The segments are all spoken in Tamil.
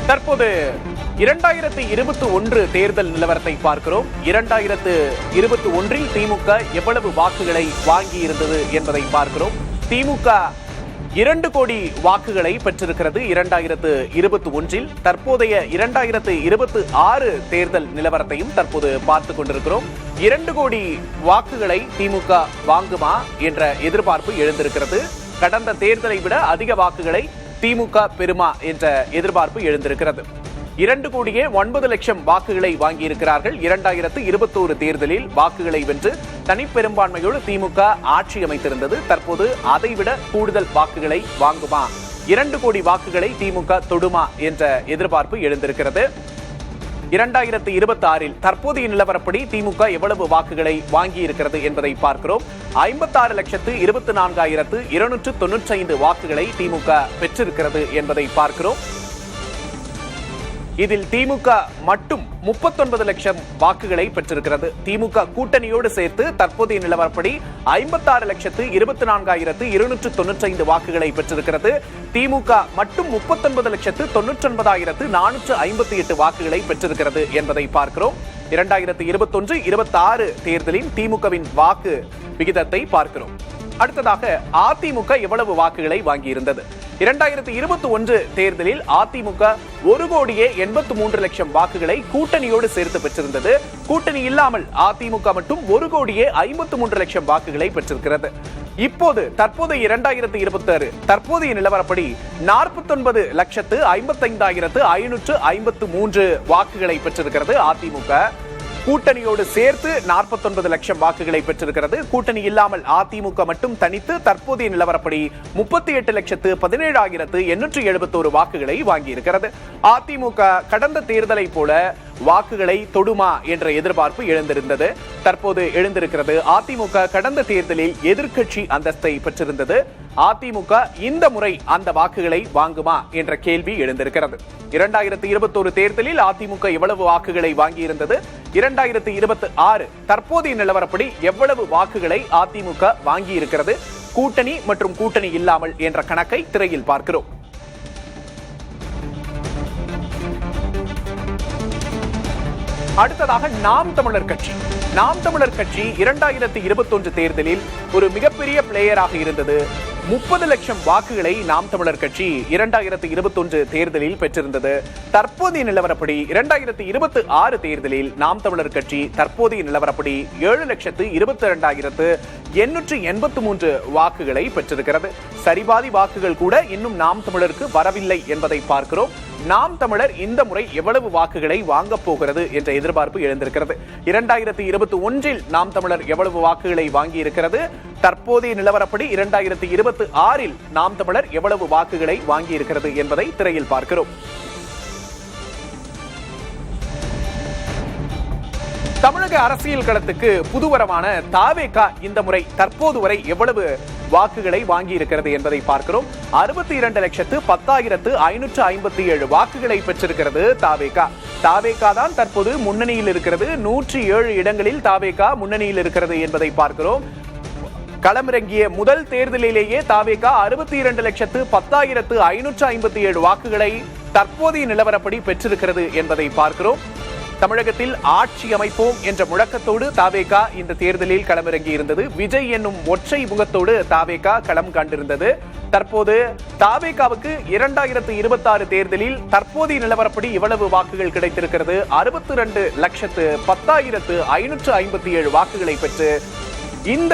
தற்போது 2021 தேர்தல் நிலவரத்தை பார்க்கிறோம். 2021 திமுக எவ்வளவு வாக்குகளை வாங்கி இருந்தது என்பதை பார்க்கிறோம். திமுக 2 கோடி வாக்குகளை பெற்றிருக்கிறது 2021. தற்போதைய 2026 தேர்தல் நிலவரத்தையும் தற்போது பார்த்துக் கொண்டிருக்கிறோம். 2 கோடி வாக்குகளை திமுக வாங்குமா என்ற எதிர்பார்ப்பு எழுந்திருக்கிறது. கடந்த தேர்தலை விட அதிக வாக்குகளை திமுக பெறுமா என்ற எதிர்பார்ப்பு எழுந்திருக்கிறது. 2 கோடியே 9 லட்சம் வாக்குகளை வாங்கியிருக்கிறார்கள். 2021 தேர்தலில் வாக்குகளை வென்று தனிப்பெரும்பான்மையோடு திமுக ஆட்சி அமைத்திருந்தது. தற்போது அதைவிட கூடுதல் வாக்குகளை வாங்குமா, 2 கோடி வாக்குகளை திமுக தொடுமா என்ற எதிர்பார்ப்பு எழுந்திருக்கிறது. 2026 தற்போதைய நிலவரப்படி திமுக எவ்வளவு வாக்குகளை வாங்கி இருக்கிறது என்பதை பார்க்கிறோம். 56,24,295 வாக்குகளை திமுக பெற்றிருக்கிறது என்பதை பார்க்கிறோம். இதில் திமுக மட்டும் 39 லட்சம் வாக்குகளை பெற்றிருக்கிறது. திமுக கூட்டணியோடு சேர்த்து தற்போதைய நிலவரப்படி 56,24,295 வாக்குகளை பெற்றிருக்கிறது. திமுக மட்டும் 39,99,458 வாக்குகளை பெற்றிருக்கிறது என்பதை பார்க்கிறோம். 2021-26 தேர்தலின் திமுகவின் வாக்கு விகிதத்தை பார்க்கிறோம். அடுத்ததாக அதிமுக எவ்வளவு வாக்குகளை வாங்கியிருந்தது? 2021 தேர்தலில் அதிமுக 1,83 லட்சம் வாக்குகளை கூட்டணியோடு சேர்த்து பெற்றிருந்தது. கூட்டணி இல்லாமல் அதிமுக மட்டும் 1,53 லட்சம் வாக்குகளை பெற்றிருக்கிறது. இப்போது தற்போதைய 2026 தற்போதைய நிலவரப்படி 49,55,553 வாக்குகளை பெற்றிருக்கிறது அதிமுக. கூட்டணியோடு சேர்த்து 49 லட்சம் வாக்குகளை பெற்றிருக்கிறது. கூட்டணி இல்லாமல் அதிமுக மட்டும் தனித்து தற்போதைய நிலவரப்படி 38,17,871 வாக்குகளை வாங்கியிருக்கிறது. அதிமுக கடந்த தேர்தலை போல வாக்குகளை தொடுமா என்ற எதிர்பார்ப்பு எழுந்திருந்தது. தற்போது எழுந்திருக்கிறது. அதிமுக கடந்த தேர்தலில் எதிர்க்கட்சி அந்தஸ்தை பெற்றிருந்தது. அதிமுக இந்த முறை அந்த வாக்குகளை வாங்குமா என்ற கேள்வி எழுந்திருக்கிறது. 2021 தேர்தலில் அதிமுக எவ்வளவு வாக்குகளை வாங்கியிருந்தது? 2026 தற்போதைய நிலவரப்படி எவ்வளவு வாக்குகளை அதிமுக வாங்கியிருக்கிறது? கூட்டணி மற்றும் கூட்டணி இல்லாமல் என்ற கணக்கை திரையில் பார்க்கிறோம். அடுத்ததாக நாம் தமிழர் கட்சி. நாம் தமிழர் கட்சி 2021 தேர்தலில் ஒரு மிகப்பெரிய பிளேயராக இருந்தது. 30 லட்சம் வாக்குகளை நாம் தமிழர் கட்சி 2021 தேர்தலில் பெற்றிருந்தது. தற்போதைய நிலவரப்படி 2026 தேர்தலில் நாம் தமிழர் கட்சி தற்போதைய நிலவரப்படி 7,22,883 வாக்குகளை பெற்றிருக்கிறது. சரிபாதி வாக்குகள் கூட இன்னும் நாம் தமிழருக்கு வரவில்லை என்பதை பார்க்கிறோம். நாம் தமிழர் இந்த முறை எவ்வளவு வாக்குகளை வாங்க போகிறது என்ற எதிர்பார்ப்பு எழுந்திருக்கிறது. 2021 நாம் தமிழர் எவ்வளவு வாக்குகளை வாங்கி இருக்கிறது? தற்போதைய நிலவரப்படி 2026 நாம் தமிழர் எவ்வளவு வாக்குகளை வாங்கி இருக்கிறது என்பதை திரையில் பார்க்கிறோம். தமிழக அரசியல் களத்துக்கு புதுவரமான தாவேகா இந்த முறை தற்போது வரை எவ்வளவு வாக்குகளை வாங்கி இருக்கிறது என்பதை பார்க்கிறோம். 62,10,557 வாக்குகளை பெற்றிருக்கிறது தாவேகா. தாவேகா தான் தற்போது முன்னணியில் இருக்கிறது. 107 இடங்களில் தாவேகா முன்னணியில் இருக்கிறது என்பதை பார்க்கிறோம். களமிறங்கிய முதல் தேர்தலிலேயே தாவேகா 62,10,557 வாக்குகளை தற்போதைய நிலவரப்படி பெற்றிருக்கிறது என்பதை பார்க்கிறோம். தமிழகத்தில் ஆட்சி அமைப்போம் என்ற முழக்கத்தோடு தாவேகா இந்த தேர்தலில் களமிறங்கி இருந்தது. விஜய் என்னும் ஒற்றை முகத்தோடு தாவேகா களம் கண்டிருந்தது. தற்போது தாவேகாவுக்கு 2026 தேர்தலில் தற்போதைய நிலவரப்படி இவ்வளவு வாக்குகள் கிடைத்திருக்கிறது. 62,10,557 வாக்குகளை பெற்று இந்த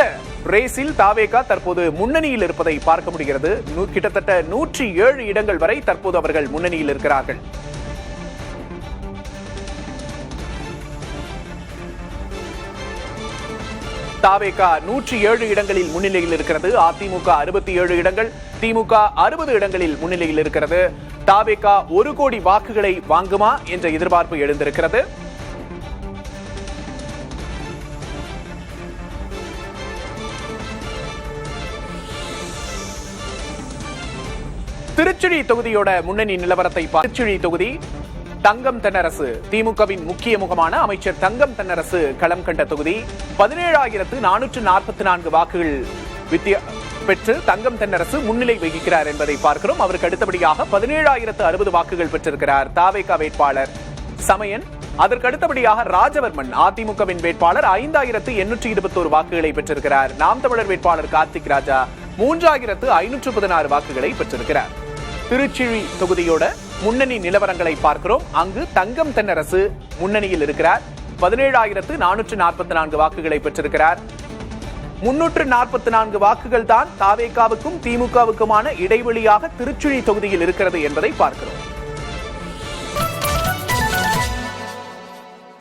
ரேஸில் தாவேகா தற்போது முன்னணியில் இருப்பதை பார்க்க முடிகிறது. கிட்டத்தட்ட 107 இடங்கள் வரை தற்போது அவர்கள் முன்னணியில் இருக்கிறார்கள். தாவேகா 107 இடங்களில் முன்னிலையில் இருக்கிறது. அதிமுக 67 இடங்கள், திமுக 60 இடங்களில் முன்னிலையில் இருக்கிறது. தாவேகா 1 கோடி வாக்குகளை வாங்குமா என்ற எதிர்பார்ப்பு எழுந்திருக்கிறது. திருச்சுழி தொகுதியோட முன்னணி நிலவரத்தை திருச்சுழி தொகுதி தங்கம் தென்னரசு திமுகவின் முக்கிய முகமான அமைச்சர் தங்கம் தென்னரசு களம் கண்ட தொகுதி 17,444 வாக்குகள் பெற்று தங்கம் தென்னரசு முன்னிலை வகிக்கிறார் என்பதை பார்க்கிறோம். அவருக்கு அடுத்தபடியாக 17,060 வாக்குகள் பெற்றிருக்கிறார் தாவேகா வேட்பாளர் சமயன். அதற்கு அடுத்தபடியாக ராஜவர்மன் அதிமுகவின் வேட்பாளர் 5,821 வாக்குகளை பெற்றிருக்கிறார். நாம் தமிழர் வேட்பாளர் கார்த்திக் ராஜா 3,516 வாக்குகளை பெற்றிருக்கிறார். திருச்சி தொகுதியோட முன்னணி நிலவரங்களை பார்க்கிறோம். அங்கு தங்கம் தென்னரசு முன்னணியில் இருக்கிறார். 17,444 வாக்குகளை பெற்றிருக்கிறார். 344 வாக்குகள் தான் தாவேகாவுக்கும் திமுகவுக்குமான இடைவெளியாக திருச்சுழி தொகுதியில் இருக்கிறது என்பதை பார்க்கிறோம்.